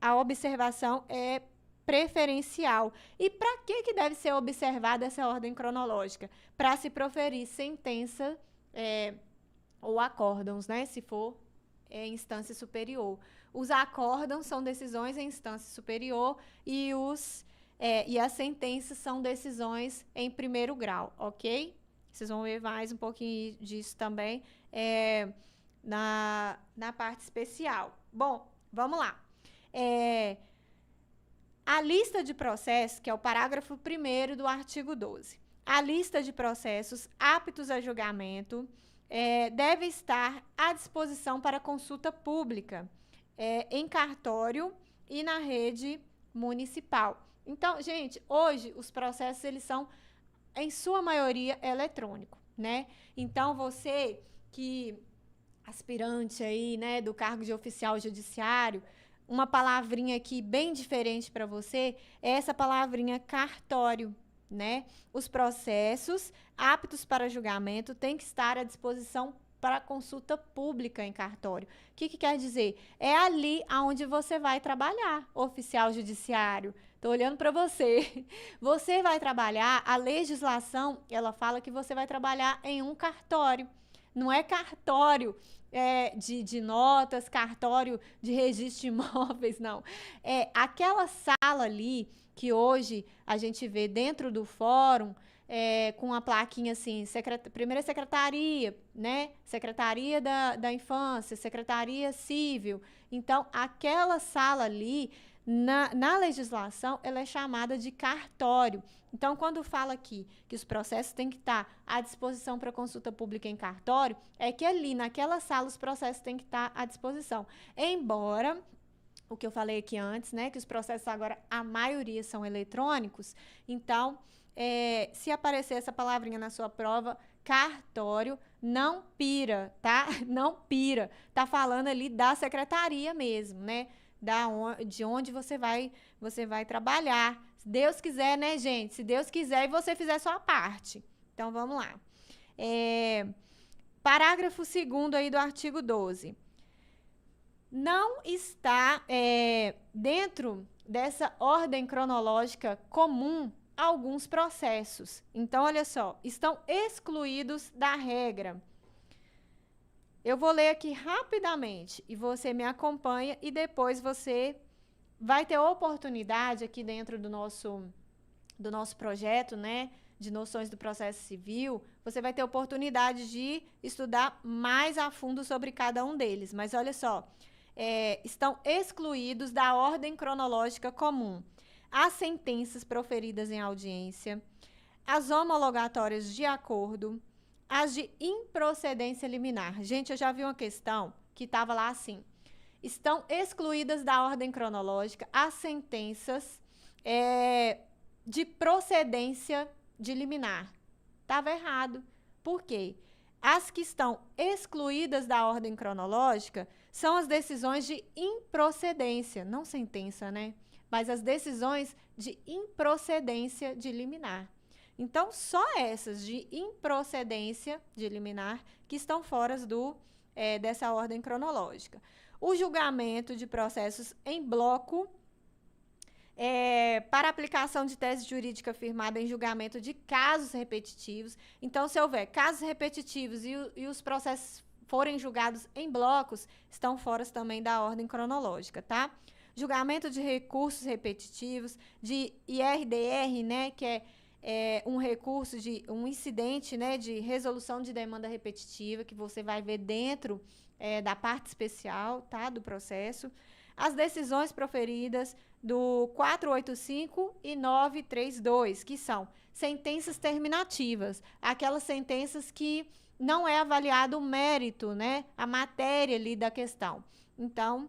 a observação é preferencial. E para que deve ser observada essa ordem cronológica? Para se proferir sentença ou acórdãos, né? Se for em instância superior. Os acórdãos são decisões em instância superior e as sentenças são decisões em primeiro grau, ok? Vocês vão ver mais um pouquinho disso também na parte especial. Bom, vamos lá. A lista de processos, que é o parágrafo 1º do artigo 12. A lista de processos aptos a julgamento deve estar à disposição para consulta pública em cartório e na rede municipal. Então, gente, hoje os processos eles são, em sua maioria, eletrônico, né? Então, você que aspirante aí, né, do cargo de oficial judiciário, uma palavrinha aqui bem diferente para você é essa palavrinha cartório, né? Os processos aptos para julgamento têm que estar à disposição para consulta pública em cartório. O que quer dizer? É ali aonde você vai trabalhar, oficial judiciário. Estou olhando para você. Você vai trabalhar, a legislação, ela fala que você vai trabalhar em um cartório. Não é cartório de notas, cartório de registro de imóveis, não. É aquela sala ali que hoje a gente vê dentro do fórum, com a plaquinha assim, primeira secretaria, né? Secretaria da Infância, Secretaria Civil. Então, aquela sala ali, na legislação, ela é chamada de cartório. Então, quando fala aqui que os processos têm que estar à disposição para consulta pública em cartório, é que ali, naquela sala, os processos têm que estar à disposição. Embora, o que eu falei aqui antes, né, que os processos agora, a maioria são eletrônicos, então, se aparecer essa palavrinha na sua prova, cartório, não pira, tá? Não pira. Tá falando ali da secretaria mesmo, né? De onde você vai trabalhar. Se Deus quiser, né, gente? Se Deus quiser e você fizer sua parte. Então, vamos lá. Parágrafo 2º aí do artigo 12. Não está dentro dessa ordem cronológica comum alguns processos. Então, olha só, estão excluídos da regra. Eu vou ler aqui rapidamente e você me acompanha e depois você vai ter oportunidade aqui dentro do nosso projeto, né, de noções do processo civil, você vai ter oportunidade de estudar mais a fundo sobre cada um deles. Mas olha só, estão excluídos da ordem cronológica comum as sentenças proferidas em audiência, as homologatórias de acordo, as de improcedência liminar. Gente, eu já vi uma questão que estava lá assim: estão excluídas da ordem cronológica as sentenças de procedência de liminar. Estava errado. Por quê? As que estão excluídas da ordem cronológica são as decisões de improcedência, não sentença, né? Mas as decisões de improcedência de liminar. Então, só essas de improcedência de liminar que estão fora dessa ordem cronológica. O julgamento de processos em bloco para aplicação de tese jurídica firmada em julgamento de casos repetitivos. Então, se houver casos repetitivos e os processos forem julgados em blocos, estão fora também da ordem cronológica, tá? Julgamento de recursos repetitivos, de IRDR, né, que é um recurso um incidente, né, de resolução de demanda repetitiva, que você vai ver dentro da parte especial, tá, do processo. As decisões proferidas do 485 e 932, que são sentenças terminativas, aquelas sentenças que não é avaliado o mérito, né, a matéria ali da questão. Então,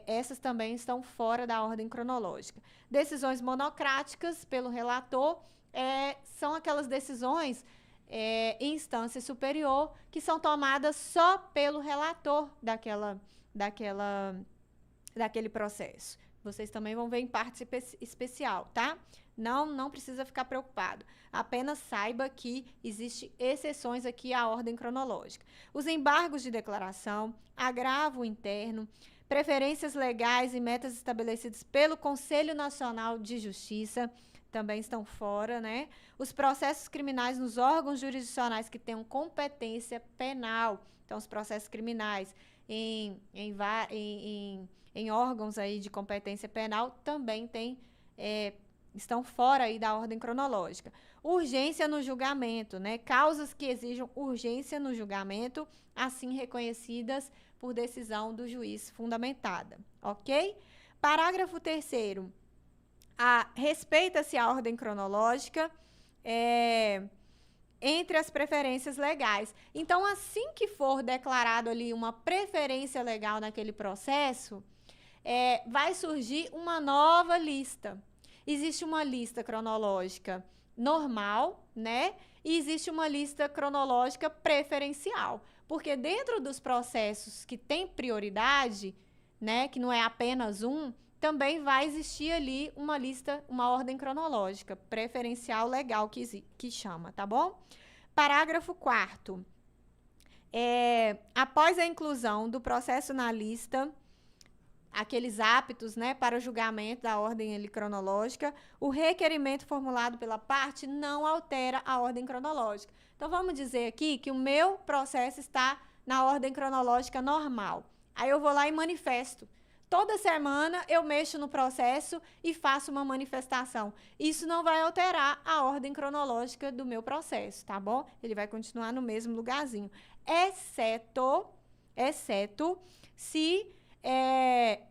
essas também estão fora da ordem cronológica. Decisões monocráticas pelo relator são aquelas decisões em instância superior que são tomadas só pelo relator daquele processo. Vocês também vão ver em parte especial, tá? Não precisa ficar preocupado. Apenas saiba que existem exceções aqui à ordem cronológica. Os embargos de declaração, agravo interno, preferências legais e metas estabelecidas pelo Conselho Nacional de Justiça, também estão fora, né? Os processos criminais nos órgãos jurisdicionais que tenham competência penal. Então, os processos criminais em órgãos aí de competência penal também estão fora aí da ordem cronológica. Urgência no julgamento, né? Causas que exijam urgência no julgamento, assim reconhecidas por decisão do juiz fundamentada, ok? Parágrafo 3º. Respeita-se a ordem cronológica entre as preferências legais. Então, assim que for declarado ali uma preferência legal naquele processo, vai surgir uma nova lista. Existe uma lista cronológica normal, né? E existe uma lista cronológica preferencial. Porque dentro dos processos que tem prioridade, né, que não é apenas um, também vai existir ali uma ordem cronológica preferencial legal que chama, tá bom? Parágrafo 4º. Após a inclusão do processo na lista, aqueles aptos, né, para o julgamento da ordem ali cronológica, o requerimento formulado pela parte não altera a ordem cronológica. Então, vamos dizer aqui que o meu processo está na ordem cronológica normal. Aí eu vou lá e manifesto. Toda semana eu mexo no processo e faço uma manifestação. Isso não vai alterar a ordem cronológica do meu processo, tá bom? Ele vai continuar no mesmo lugarzinho, exceto se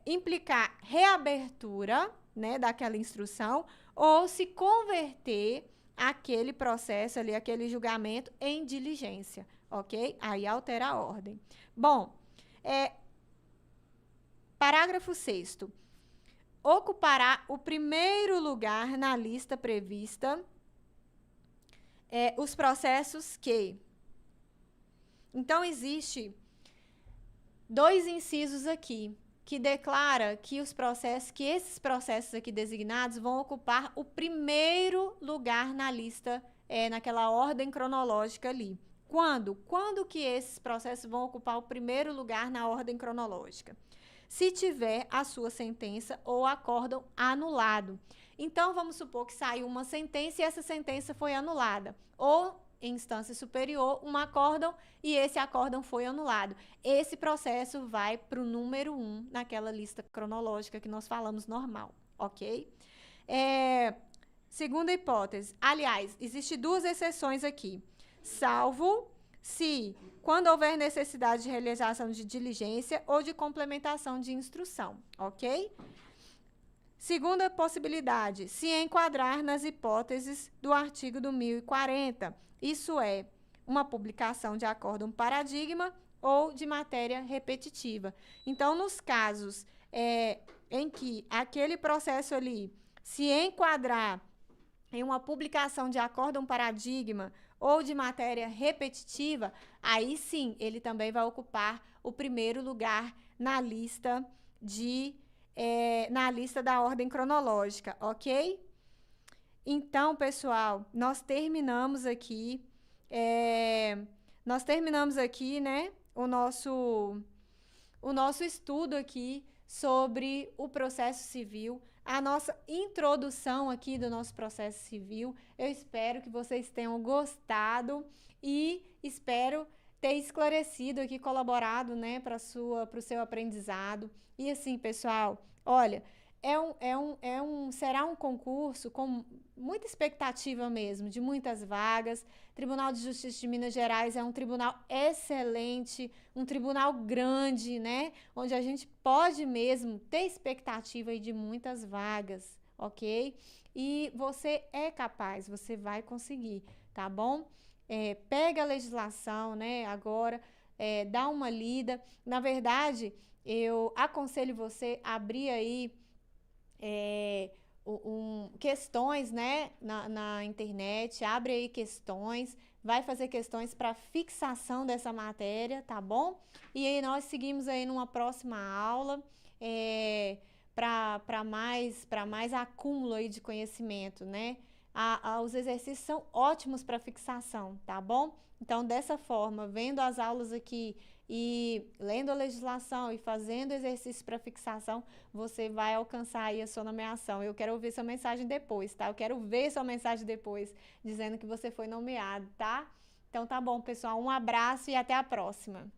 implicar reabertura, né, daquela instrução, ou se converter aquele processo ali, aquele julgamento em diligência, ok? Aí altera a ordem. Bom, parágrafo 6º. Ocupará o primeiro lugar na lista prevista os processos que... Então, existe 2 incisos aqui, que declara que esses processos aqui designados vão ocupar o primeiro lugar na lista, naquela ordem cronológica ali. Quando? Quando que esses processos vão ocupar o primeiro lugar na ordem cronológica? Se tiver a sua sentença ou acórdão anulado. Então, vamos supor que saiu uma sentença e essa sentença foi anulada. Ou, em instância superior, um acórdão e esse acórdão foi anulado. Esse processo vai para o número 1 naquela lista cronológica que nós falamos normal, ok? Segunda hipótese. Aliás, existem 2 exceções aqui. Salvo se, quando houver necessidade de realização de diligência ou de complementação de instrução, ok? Segunda possibilidade, se enquadrar nas hipóteses do artigo do 1040, isso é, uma publicação de acórdão paradigma ou de matéria repetitiva. Então, nos casos em que aquele processo ali se enquadrar em uma publicação de acórdão paradigma ou de matéria repetitiva, aí sim, ele também vai ocupar o primeiro lugar na lista da ordem cronológica, ok? Então, pessoal, nós terminamos aqui, né, o nosso estudo aqui sobre o processo civil, a nossa introdução aqui do nosso processo civil. Eu espero que vocês tenham gostado e espero ter esclarecido aqui, colaborado, né, para o seu aprendizado. E assim, pessoal, olha, será um concurso com muita expectativa mesmo, de muitas vagas. Tribunal de Justiça de Minas Gerais é um tribunal excelente, um tribunal grande, né? Onde a gente pode mesmo ter expectativa aí de muitas vagas, ok? E você é capaz, você vai conseguir, tá bom? Pega a legislação, né? Agora, dá uma lida. Na verdade, eu aconselho você a abrir aí questões, né, na internet, abre aí questões, vai fazer questões para fixação dessa matéria, tá bom? E aí nós seguimos aí numa próxima aula para mais acúmulo aí de conhecimento, né? Os exercícios são ótimos para fixação, tá bom? Então, dessa forma, vendo as aulas aqui e lendo a legislação e fazendo exercício para fixação, você vai alcançar aí a sua nomeação. Eu quero ouvir sua mensagem depois, tá? Eu quero ver sua mensagem depois, dizendo que você foi nomeado, tá? Então tá bom, pessoal. Um abraço e até a próxima.